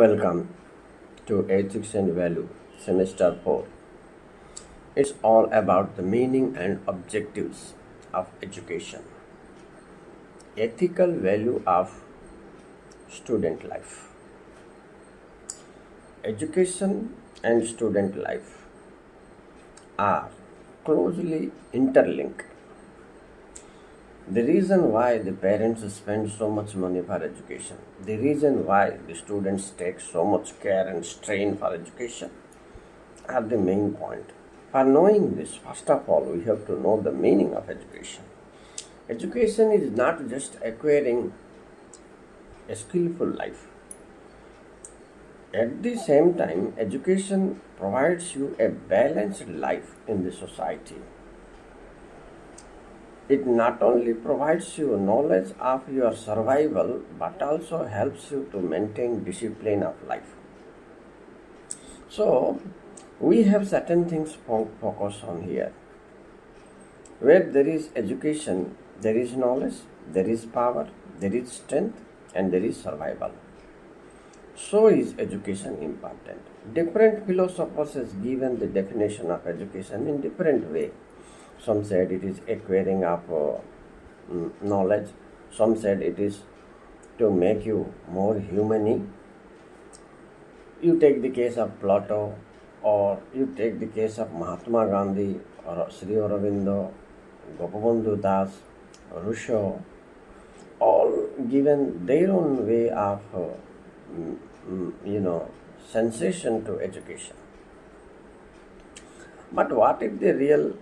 Welcome to Ethics and Value, Semester 4. It's all about the meaning and objectives of education. Ethical value of student life. Education and student life are closely interlinked. The reason why the parents spend so much money for education, the reason why the students take so much care and strain for education are the main point. For knowing this, first of all, we have to know the meaning of education. Education is not just acquiring a skillful life. At the same time, education provides you a balanced life in the society. It not only provides you knowledge of your survival but also helps you to maintain discipline of life. So, we have certain things focus on here. Where there is education, there is knowledge, there is power, there is strength, and there is survival. So is education important. Different philosophers have given the definition of education in different way. Some said it is acquiring of knowledge. Some said it is to make you more humane. You take the case of Plato, or you take the case of Mahatma Gandhi, or Sri Aurobindo, Gopabandhu Das, Rousseau, all given their own way of sensation to education. But what is the real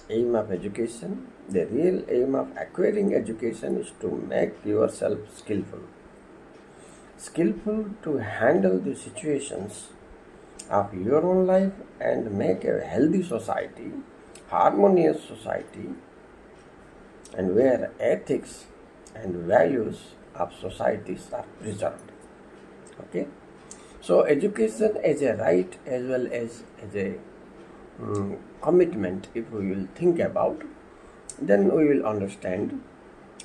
aim of education? The real aim of acquiring education is to make yourself skillful. Skillful to handle the situations of your own life and make a healthy society, harmonious society, and where ethics and values of societies are preserved. Okay? So education is a right as well as a commitment. If we will think about, then we will understand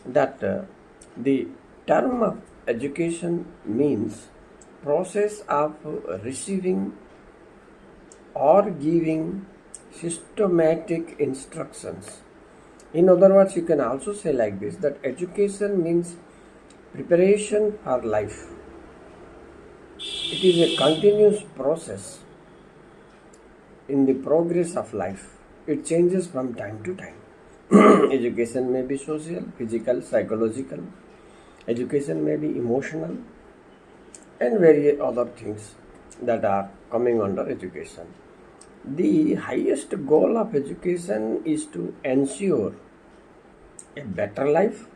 that the term of education means process of receiving or giving systematic instructions. In other words, you can also say like this, that education means preparation for life. It is a continuous process in the progress of life. It changes from time to time. Education may be social, physical, psychological. Education may be emotional, and various other things that are coming under education. The highest goal of education is to ensure a better life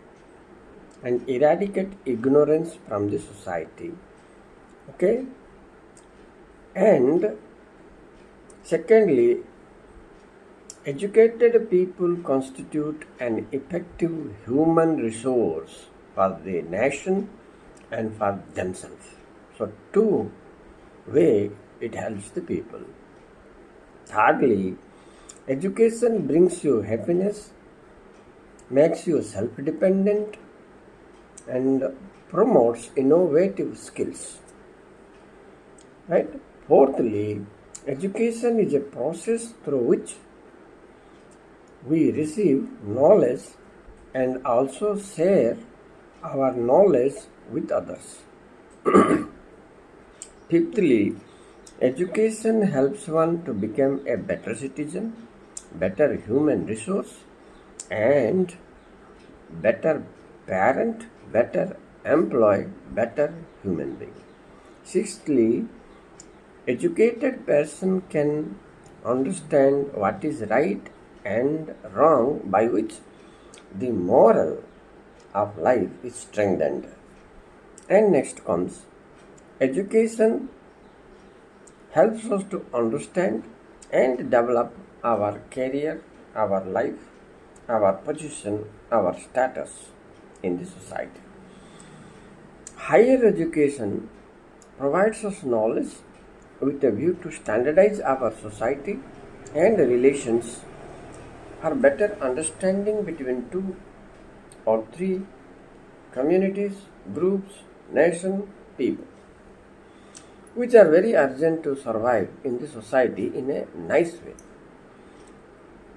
and eradicate ignorance from the society. Okay? And secondly, educated people constitute an effective human resource for the nation and for themselves. So, two way it helps the people. Thirdly, education brings you happiness, makes you self-dependent, and promotes innovative skills. Right? Fourthly, education is a process through which we receive knowledge and also share our knowledge with others. Fifthly, education helps one to become a better citizen, better human resource, and better parent, better employee, better human being. Sixthly, educated person can understand what is right and wrong, by which the moral of life is strengthened. And next comes, education helps us to understand and develop our career, our life, our position, our status in the society. Higher education provides us knowledge with a view to standardize our society and relations for better understanding between two or three communities, groups, nation, people. which are very urgent to survive in the society in a nice way.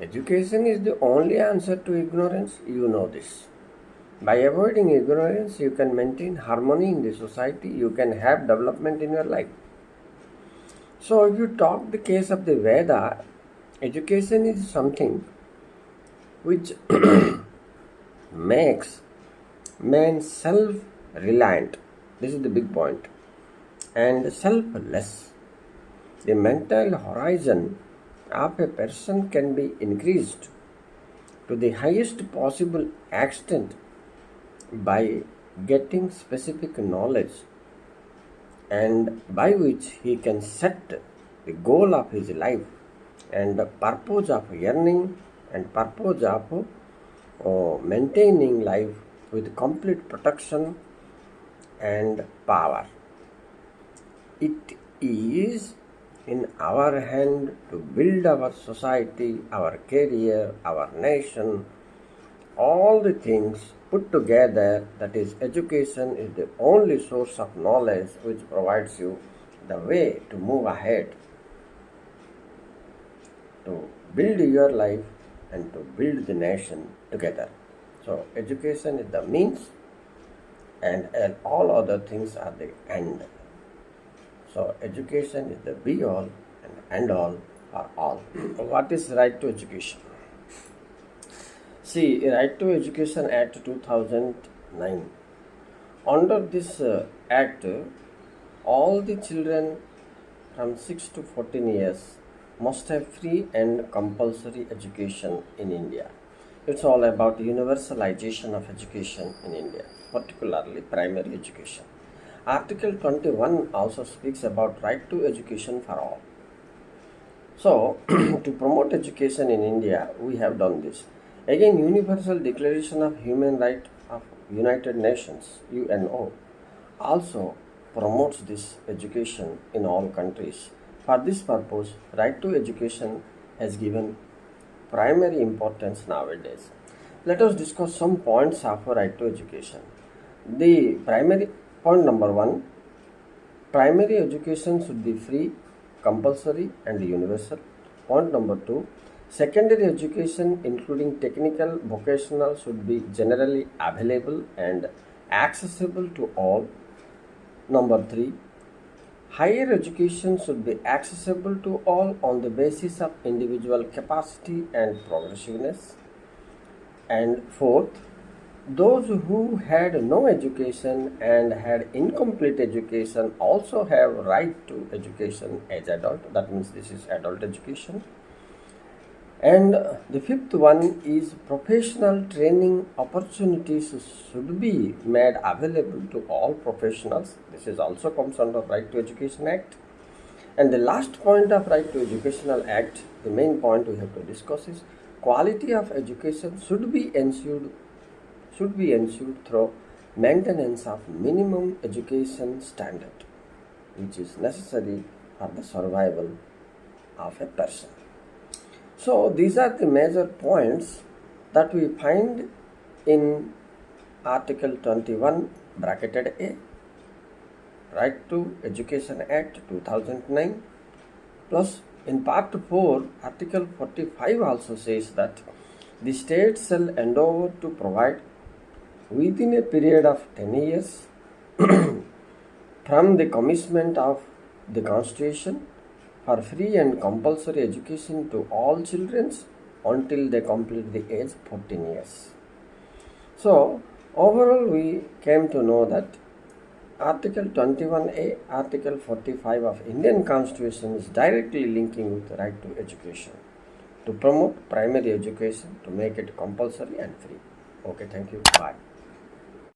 Education is the only answer to ignorance, you know this. By avoiding ignorance, you can maintain harmony in the society, you can have development in your life. So, if you talk the case of the Veda, education is something which makes man self reliant. This is the big point. And selfless. The mental horizon of a person can be increased to the highest possible extent by getting specific knowledge, and by which he can set the goal of his life and the purpose of earning and purpose of maintaining life with complete protection and power. It is in our hand to build our society, our career, our nation, all the things put together. That is, education is the only source of knowledge which provides you the way to move ahead, to build your life and to build the nation together. So education is the means and all other things are the end. So education is the be all and end all for all. What is right to education? See, Right to Education Act 2009. Under this act, all the children from 6 to 14 years must have free and compulsory education in India. It's all about universalization of education in India, particularly primary education. Article 21 also speaks about right to education for all. So, to promote education in India, we have done this. Again, Universal Declaration of Human Rights of United Nations, UNO, also promotes this education in all countries. For this purpose, right to education has given primary importance nowadays. Let us discuss some points of right to education. The primary point number 1, primary education should be free, compulsory and universal. Point number 2, secondary education including technical, vocational should be generally available and accessible to all. Number 3, higher education should be accessible to all on the basis of individual capacity and progressiveness. And fourth, those who had no education and had incomplete education also have right to education as adult. That means this is adult education. And the fifth one is professional training opportunities should be made available to all professionals. This is also comes under Right to Education Act. And the last point of Right to Educational Act, the main point we have to discuss is quality of education should be ensured through maintenance of minimum education standard, which is necessary for the survival of a person. So these are the major points that we find in Article 21 bracketed A, Right to Education Act 2009, plus in Part 4, Article 45 also says that the state shall endeavour to provide within a period of 10 years from the commencement of the Constitution for free and compulsory education to all children until they complete the age 14 years. So, overall we came to know that Article 21A, Article 45 of Indian Constitution is directly linking with the right to education, to promote primary education, to make it compulsory and free. Okay, thank you. Bye.